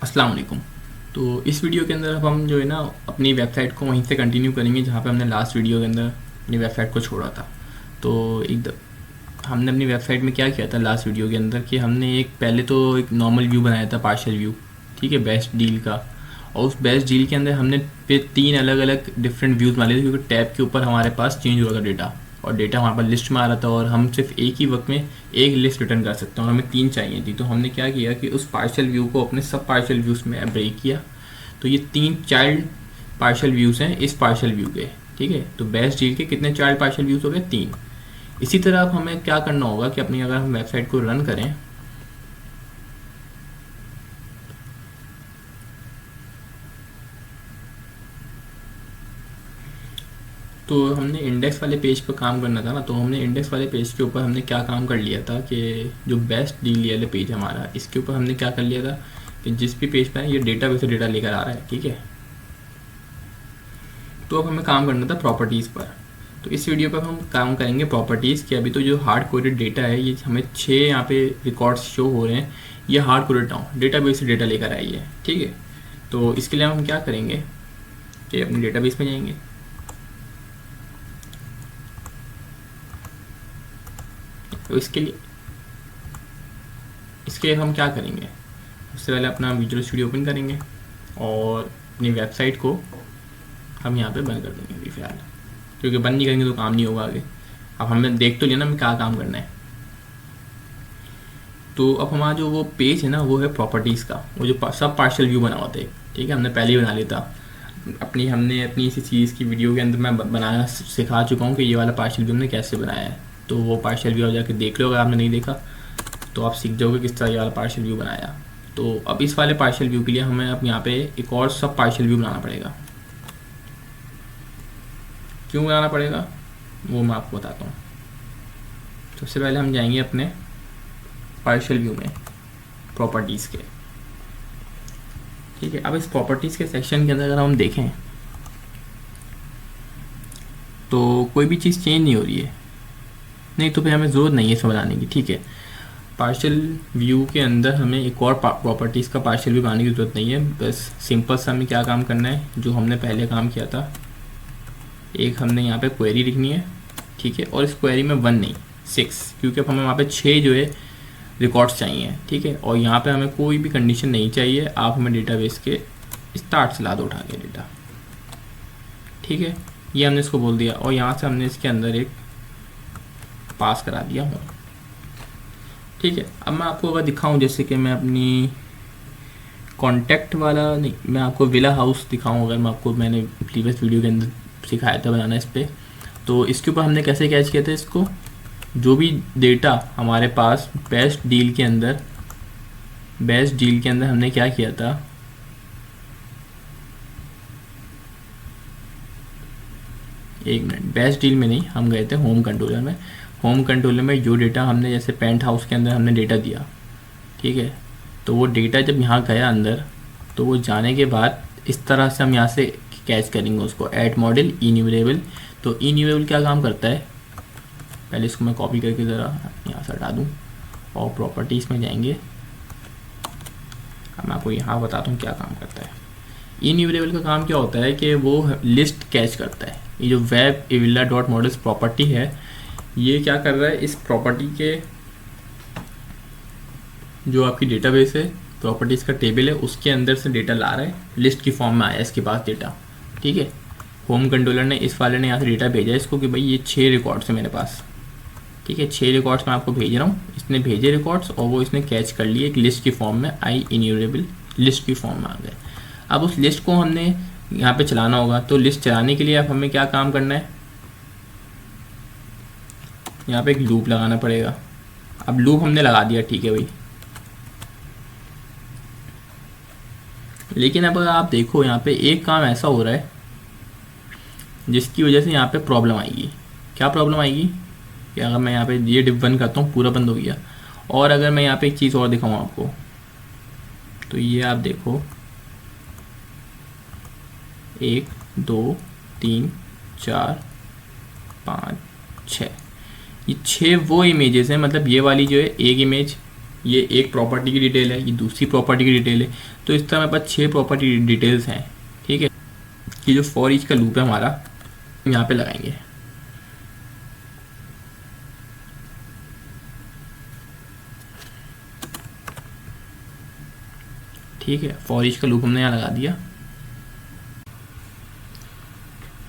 अस्सलाम वालेकुम। तो इस वीडियो के अंदर अब हम जो है ना अपनी वेबसाइट को वहीं से कंटिन्यू करेंगे जहाँ पे हमने लास्ट वीडियो के अंदर अपनी वेबसाइट को छोड़ा था। तो हमने अपनी वेबसाइट में क्या किया था लास्ट वीडियो के अंदर कि हमने पहले तो एक नॉर्मल व्यू बनाया था, पार्शियल व्यू, ठीक है, बेस्ट डील का। और उस बेस्ट डील के अंदर हमने फिर 3 अलग अलग डिफरेंट व्यूज़ बना लिए थे क्योंकि टैब के ऊपर हमारे पास चेंज हो रहा था डेटा, और डेटा हमारे पास लिस्ट में आ रहा था और हम सिर्फ एक ही वक्त में एक लिस्ट रिटर्न कर सकते हैं और हमें 3 चाहिए थी। तो हमने क्या किया कि उस पार्शियल व्यू को अपने सब पार्शियल व्यूज़ में ब्रेक किया। तो ये 3 चाइल्ड पार्शियल व्यूज़ हैं इस पार्शियल व्यू के, ठीक है। तो बेस्ट डील के कितने चाइल्ड पार्शियल व्यूज़ हो गए? 3। इसी तरह अब हमें क्या करना होगा कि अपनी अगर हम वेबसाइट को रन करें तो हमने इंडेक्स वाले पेज पर काम करना था ना, तो हमने इंडेक्स वाले पेज के ऊपर हमने क्या काम कर लिया था कि जो बेस्ट डील वाले पेज हमारा, इसके ऊपर हमने क्या कर लिया था कि जिस भी पेज पर है ये डेटा बेस से डेटा लेकर आ रहा है, ठीक है। तो अब हमें काम करना था प्रॉपर्टीज़ पर। तो इस वीडियो पर हम काम करेंगे प्रॉपर्टीज़ की। अभी तो जो हार्ड कोडेड डेटा है ये हमें 6 यहाँ पे रिकॉर्ड्स शो हो रहे हैं, ये हार्ड कोडेड डेटा बेस से डेटा लेकर आई है, ठीक है। तो इसके लिए हम क्या करेंगे कि अपने डेटाबेस में जाएंगे। तो इसके लिए हम क्या करेंगे, उससे पहले अपना विजुअल स्टूडियो ओपन करेंगे और अपनी वेबसाइट को हम यहाँ पे बंद कर देंगे अभी फ़िलहाल, क्योंकि बंद नहीं करेंगे तो काम नहीं होगा आगे। अब हमें देख तो लिया ना हमें क्या काम करना है। तो अब हमारा जो वो पेज है ना वो है प्रॉपर्टीज़ का, वो जो सब पार्शियल व्यू बना होता है, ठीक है। हमने पहले ही बना लिया था हमने अपनी इसी चीज़ की वीडियो के अंदर मैं बनाना सिखा चुका हूँ कि ये वाला पार्शियल व्यू हमने कैसे बनाया है। तो वो पार्शियल व्यू जाकर देख लो, अगर आपने नहीं देखा तो आप सीख जाओगे किस तरह ये वाला पार्शियल व्यू बनाया। तो अब इस वाले पार्शियल व्यू के लिए हमें अब यहाँ पे एक और सब पार्शियल व्यू बनाना पड़ेगा। क्यों बनाना पड़ेगा वो मैं आपको बताता हूँ। सबसे पहले हम जाएंगे अपने पार्शियल व्यू में प्रॉपर्टीज़ के, ठीक है। अब इस प्रॉपर्टीज़ के सेक्शन के अंदर अगर हम देखें तो कोई भी चीज़ चेंज नहीं हो रही है, नहीं तो फिर हमें ज़रूरत नहीं है इसमें बनाने की, ठीक है। पार्शियल व्यू के अंदर हमें एक और प्रॉपर्टीज़ का पार्शियल व्यू बनाने की ज़रूरत नहीं है। बस सिंपल सा हमें क्या काम करना है जो हमने पहले काम किया था, एक हमने यहाँ पे क्वेरी लिखनी है, ठीक है। और इस क्वेरी में 1 नहीं 6, क्योंकि अब हमें वहाँ पे 6 जो है रिकॉर्ड्स चाहिए, ठीक है। और यहाँ पे हमें कोई भी कंडीशन नहीं चाहिए, आप हमें डेटाबेस के स्टार्ट से ला दो उठा के डेटा, ठीक है। ये हमने इसको बोल दिया और यहाँ से हमने इसके अंदर एक पास करा दिया हूँ, ठीक है। अब मैं आपको अगर दिखाऊं, जैसे कि मैं अपनी कॉन्टैक्ट वाला नहीं, मैं आपको विला हाउस दिखाऊं, अगर मैं आपको मैंने प्रीवियस वीडियो के अंदर सिखाया था बनाना इस पर। तो इसके ऊपर हमने कैसे कैच किया था इसको, जो भी डेटा हमारे पास बेस्ट डील के अंदर हमने क्या किया था, एक मिनट, बेस्ट डील में नहीं, हम गए थे होम कंट्रोलर में। होम कंट्रोलर में जो डेटा हमने जैसे पेंट हाउस के अंदर हमने डेटा दिया, ठीक है। तो वो डेटा जब यहाँ गया अंदर, तो वो जाने के बाद इस तरह से हम यहाँ से कैच करेंगे उसको, ऐड मॉडल इन्यूमरेबल। तो इन्यूमरेबल क्या काम करता है, पहले इसको मैं कॉपी करके ज़रा यहाँ से हटा दूँ और प्रॉपर्टीज़ में जाएंगे। अब मैं आपको यहाँ बताता हूँ क्या काम करता है। इन्यूमरेबल का काम क्या होता है कि वो लिस्ट कैच करता है। ये जो web Avila dot models property है, ये क्या कर रहा है, इस प्रॉपर्टी के जो आपकी डेटाबेस है, प्रॉपर्टीज़ का टेबल है, उसके अंदर से डेटा ला रहा है, लिस्ट की फॉर्म में आया इसके पास डेटा, ठीक है। होम कंट्रोलर ने, इस वाले ने यहाँ से डेटा भेजा इसको कि भाई ये 6 रिकॉर्ड्स है मेरे पास, ठीक है। 6 रिकॉर्ड्स मैं आपको भेज रहा हूँ, इसने भेजे रिकॉर्ड्स और वो इसने कैच कर लिए एक लिस्ट की फॉर्म में, आई इन्यूमरेबल लिस्ट की फॉर्म में आ गए। अब उस लिस्ट को हमने यहाँ पे चलाना होगा। तो लिस्ट चलाने के लिए अब हमें क्या काम करना है, यहाँ पे एक लूप लगाना पड़ेगा। अब लूप हमने लगा दिया, ठीक है भाई। लेकिन अब अगर आप देखो यहाँ पे एक काम ऐसा हो रहा है जिसकी वजह से यहाँ पे प्रॉब्लम आएगी। क्या प्रॉब्लम आएगी कि अगर मैं यहाँ पे ये डिव 1 करता हूँ, पूरा बंद हो गया। और अगर मैं यहाँ पे एक चीज़ और दिखाऊँ आपको, तो ये आप देखो 1 2 3 4 5 6, ये 6 वो इमेजेस हैं। मतलब ये वाली जो है एक इमेज, ये एक प्रॉपर्टी की डिटेल है, ये दूसरी प्रॉपर्टी की डिटेल है। तो इस तरह हमारे पास 6 प्रॉपर्टी डिटेल्स हैं, ठीक है। ये जो फॉर ईच का लूप है हमारा, यहाँ पे लगाएंगे। ठीक है, फॉर ईच का लूप हमने यहाँ लगा दिया।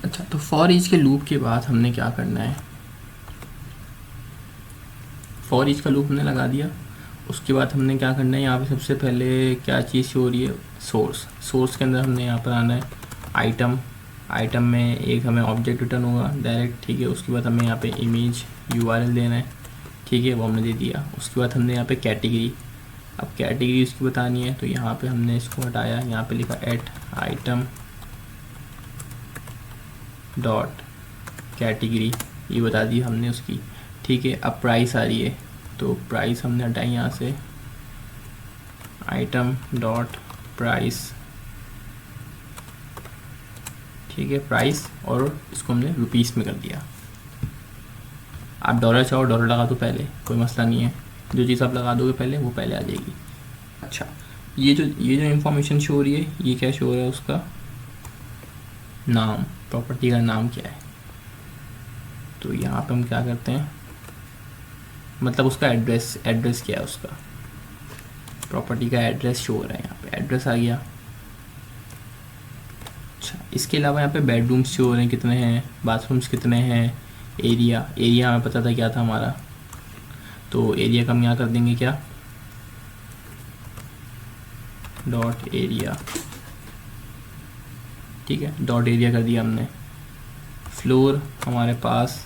अच्छा, तो फॉर ईच के लूप के बाद हमने क्या करना है, फॉर ईच का लूप हमने लगा दिया। उसके बाद हमने क्या करना है, यहाँ पे सबसे पहले क्या चीज़ शो हो रही है, सोर्स। सोर्स के अंदर हमने यहाँ पर आना है आइटम। आइटम में एक हमें ऑब्जेक्ट रिटर्न होगा डायरेक्ट, ठीक है। उसके बाद हमें यहाँ पे इमेज URL देना है, ठीक है, वो हमने दे दिया। उसके बाद हमने यहाँ पे कैटेगरी, अब कैटेगरी इसकी बतानी है, तो यहाँ पे हमने इसको हटाया, यहाँ पे लिखा एट आइटम डॉट कैटेगरी, ये बता दी हमने उसकी, ठीक है। अब प्राइस आ रही है, तो प्राइस हमने हटाई यहाँ से, आइटम डॉट प्राइस, ठीक है, प्राइस, और इसको हमने रुपीस में कर दिया। आप डॉलर चाहो डॉलर लगा दो पहले, कोई मसला नहीं है, जो चीज़ आप लगा दोगे पहले वो पहले आ जाएगी। अच्छा, ये जो इंफॉर्मेशन शो हो रही है, ये क्या शो हो रहा है, उसका नाम, प्रॉपर्टी का नाम क्या है। तो यहाँ पे हम क्या करते हैं, मतलब उसका एड्रेस क्या है, उसका प्रॉपर्टी का एड्रेस शो हो रहा है, यहाँ पे एड्रेस आ गया। अच्छा, इसके अलावा यहाँ पे बेडरूम्स शो हो रहे हैं कितने हैं, बाथरूम्स कितने हैं, एरिया हमें पता था क्या था हमारा, तो एरिया का हम यहाँ कर देंगे क्या, डॉट एरिया, ठीक है, डॉट एरिया कर दिया हमने। फ्लोर हमारे पास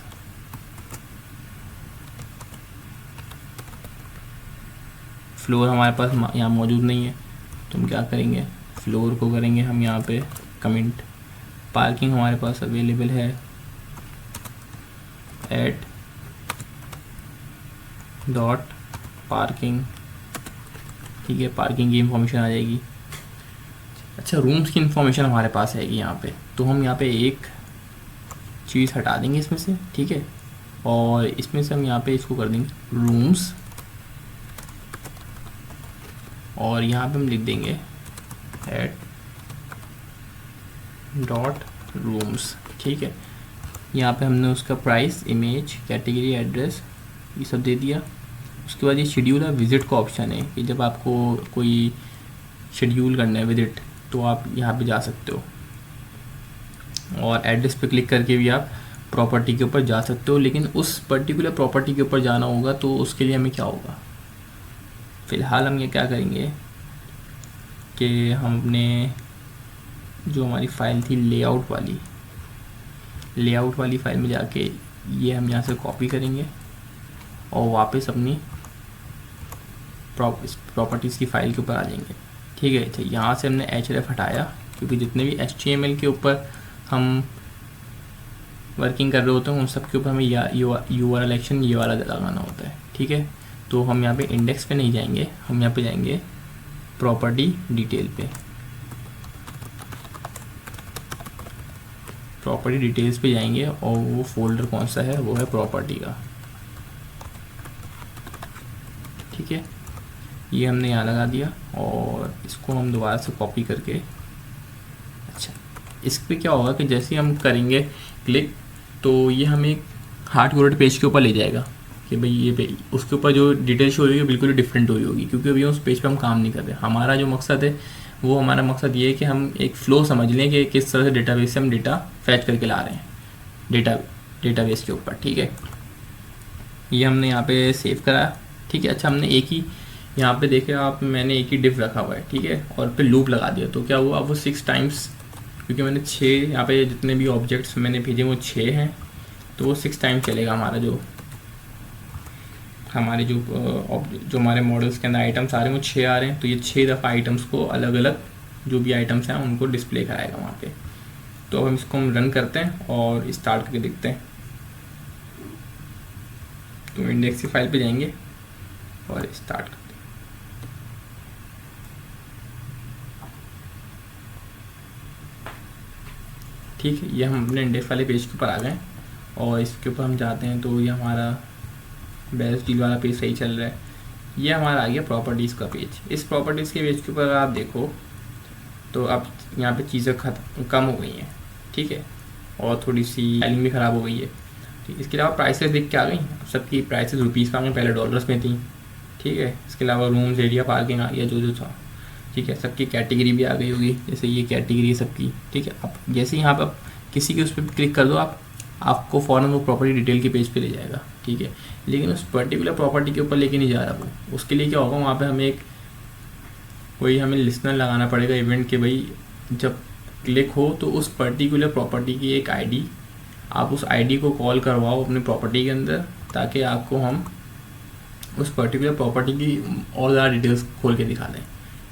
यहाँ मौजूद नहीं है, तो हम क्या करेंगे, फ्लोर को करेंगे हम यहाँ पे कमेंट। पार्किंग हमारे पास अवेलेबल है एट डॉट पार्किंग, ठीक है, पार्किंग की इंफॉर्मेशन आ जाएगी। अच्छा, रूम्स की इंफॉर्मेशन हमारे पास आएगी यहाँ पे, तो हम यहाँ पे एक चीज़ हटा देंगे इसमें से, ठीक है, और इसमें से हम यहाँ पे इसको कर देंगे रूम्स, और यहाँ पे हम लिख देंगे एट डॉट रूम्स, ठीक है। यहाँ पे हमने उसका प्राइस, इमेज, कैटेगरी, एड्रेस, ये सब दे दिया। उसके बाद ये शेड्यूल और विज़िट का ऑप्शन है कि जब आपको कोई शेड्यूल करना है विज़िट, तो आप यहाँ पे जा सकते हो, और एड्रेस पे क्लिक करके भी आप प्रॉपर्टी के ऊपर जा सकते हो। लेकिन उस पर्टिकुलर प्रॉपर्टी के ऊपर जाना होगा, तो उसके लिए हमें क्या होगा, फ़िलहाल हम ये क्या करेंगे कि हमने जो हमारी फ़ाइल थी लेआउट वाली फ़ाइल में जाके ये हम यहाँ से कॉपी करेंगे और वापस अपनी प्रॉपर्टीज़ की फ़ाइल के ऊपर आ जाएंगे, ठीक है। अच्छा, यहाँ से हमने href हटाया, क्योंकि जितने भी HTML के ऊपर हम वर्किंग कर रहे होते हैं उन सब के ऊपर हमें URL एक्शन ये वाला लगाना होता है, ठीक है। तो हम यहाँ पे इंडेक्स पे नहीं जाएंगे, हम यहाँ पे जाएंगे प्रॉपर्टी डिटेल पे, प्रॉपर्टी डिटेल्स पे जाएंगे, और वो फोल्डर कौन सा है, वो है प्रॉपर्टी का, ठीक है। ये हमने यहाँ लगा दिया, और इसको हम दोबारा से कॉपी करके, अच्छा, इस पर क्या होगा कि जैसे हम करेंगे क्लिक, तो ये हमें एक हार्ड कोडेड पेज के ऊपर ले जाएगा कि भाई ये उसके ऊपर जो डिटेल शो हो रही है बिल्कुल ही डिफरेंट हो रही होगी, क्योंकि अभी उस पेज पे हम काम नहीं कर रहे। हमारा जो मकसद है वो, हमारा मकसद ये है कि हम एक फ़्लो समझ लें कि किस तरह से डेटाबेस से हम डेटा फैच करके ला रहे हैं डेटाबेस के ऊपर, ठीक है। ये हमने यहाँ पे सेव करा, ठीक है। अच्छा, हमने एक ही यहाँ पे देखे आप, मैंने एक ही डिफ रखा हुआ है, ठीक है, और फिर लूप लगा दिया, तो क्या हुआ, वो 6 टाइम्स, क्योंकि मैंने 6 यहाँ पे जितने भी ऑब्जेक्ट्स मैंने भेजे वो 6 हैं, तो वो 6 टाइम चलेगा हमारा जो हमारे मॉडल्स के अंदर आइटम्स आ रहे हैं वो 6 आ रहे हैं, तो ये 6 दफ़ा आइटम्स को अलग अलग जो भी आइटम्स हैं उनको डिस्प्ले कराएगा वहाँ पे। तो अब हम इसको रन करते हैं और स्टार्ट करके देखते हैं। तो इंडेक्स की फाइल पे जाएंगे और स्टार्ट करते हैं। ठीक है, ये हम अपने इंडेक्स वाले पेज के ऊपर आ गए और इसके ऊपर हम जाते हैं, तो ये हमारा बैलेंस डील वाला पेज सही चल रहा है। ये हमारा आ गया प्रॉपर्टीज़ का पेज। इस प्रॉपर्टीज़ के पेज के ऊपर आप देखो तो अब यहाँ पे चीज़ें कम हो गई हैं, ठीक है, और थोड़ी सी स्टाइलिंग भी ख़राब हो गई है। ठीक, इसके अलावा प्राइसेस देख के आ गई, सबकी प्राइसेस रुपीज़ में आ गई, पहले डॉलर्स में थी, ठीक है। इसके अलावा रूम्स, एरिया, पार्किंग आ गया, जो जो था, ठीक है। सबकी कैटेगरी भी आ गई होगी, जैसे ये कैटेगरी है सबकी, ठीक है। अब जैसे यहाँ पर किसी के उस पर क्लिक कर दो आपको फ़ौरन वो प्रॉपर्टी डिटेल के पेज पे ले जाएगा, ठीक है। लेकिन उस पर्टिकुलर प्रॉपर्टी के ऊपर लेके नहीं जा रहा वो, उसके लिए क्या होगा, वहाँ पे हमें लिस्नर लगाना पड़ेगा इवेंट के, भाई जब क्लिक हो तो उस पर्टिकुलर प्रॉपर्टी की एक आईडी, आप उस आईडी को कॉल करवाओ अपने प्रॉपर्टी के अंदर, ताकि आपको हम उस पर्टिकुलर प्रॉपर्टी की और ज़्यादा डिटेल्स खोल के दिखा दें,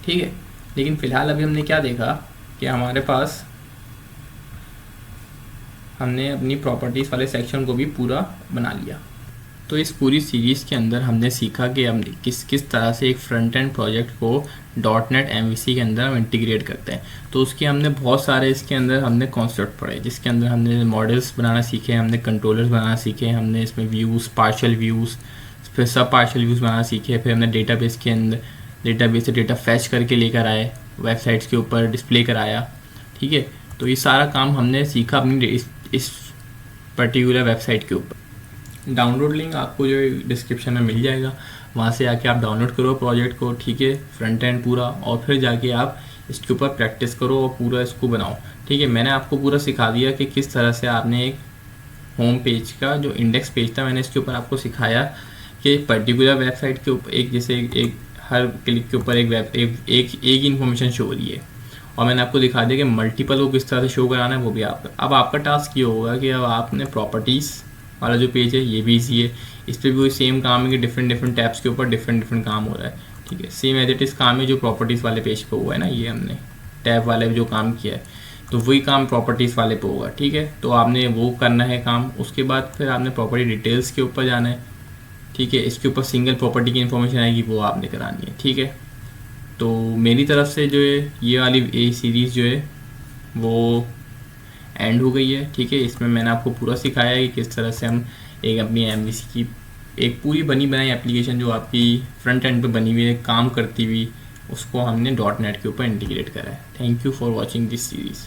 ठीक है। लेकिन फ़िलहाल अभी हमने क्या देखा कि हमारे पास हमने अपनी प्रॉपर्टीज़ वाले सेक्शन को भी पूरा बना लिया। तो इस पूरी सीरीज़ के अंदर हमने सीखा कि हम किस तरह से एक फ्रंट एंड प्रोजेक्ट को .NET MVC के अंदर हम इंटीग्रेट करते हैं। तो उसके हमने बहुत सारे इसके अंदर हमने कॉन्सेप्ट पढ़े, जिसके अंदर हमने मॉडल्स बनाना सीखे, हमने कंट्रोलर्स बनाना सीखे, हमने इसमें व्यूज़, पार्शियल व्यूज़, फिर सब पार्शियल व्यूज़ बनाना सीखे, फिर हमने डेटाबेस के अंदर डेटाबेस से डेटा फैच करके लेकर आए, वेबसाइट्स के ऊपर डिस्प्ले कराया, ठीक है। तो ये सारा काम हमने सीखा अपनी इस पर्टिकुलर वेबसाइट के ऊपर। डाउनलोड लिंक आपको जो डिस्क्रिप्शन में मिल जाएगा, वहाँ से आके आप डाउनलोड करो प्रोजेक्ट को, ठीक है, फ्रंट एंड पूरा, और फिर जाके आप इसके ऊपर प्रैक्टिस करो और पूरा इसको बनाओ, ठीक है। मैंने आपको पूरा सिखा दिया कि किस तरह से आपने एक होम पेज का जो इंडेक्स पेज था, मैंने इसके ऊपर आपको सिखाया कि पर्टिकुलर वेबसाइट के ऊपर एक जैसे एक हर क्लिक के ऊपर एक इन्फॉर्मेशन शो हो रही है, और मैंने आपको दिखा दिया कि मल्टीपल को किस तरह से शो कराना है, वो भी आपका। अब आपका टास्क ये होगा कि अब आपने प्रॉपर्टीज़ वाला जो पेज है ये भी इजी है, इस पर भी वही सेम काम है कि डिफरेंट टैब्स के ऊपर डिफरेंट काम हो रहा है, ठीक है। सेम एज इट इज़ काम है जो प्रॉपर्टीज़ वाले पेज पे हुआ है ना, ये हमने टैब वाले जो काम किया है, तो वही काम प्रॉपर्टीज़ वाले पे होगा, ठीक है। तो आपने वो करना है काम, उसके बाद फिर आपने प्रॉपर्टी डिटेल्स के ऊपर जाना है, ठीक है। इसके ऊपर सिंगल प्रॉपर्टी की इन्फॉर्मेशन आएगी, वो आपने करानी है, ठीक है। तो मेरी तरफ से जो है ये वाली ए सीरीज़ जो है वो एंड हो गई है, ठीक है। इसमें मैंने आपको पूरा सिखाया है कि किस तरह से हम एक अपनी MVC की एक पूरी बनी बनाई एप्लीकेशन जो आपकी फ्रंट एंड पे बनी हुई है, काम करती हुई, उसको हमने .NET के ऊपर इंटीग्रेट करा है। Thank you for watching this series.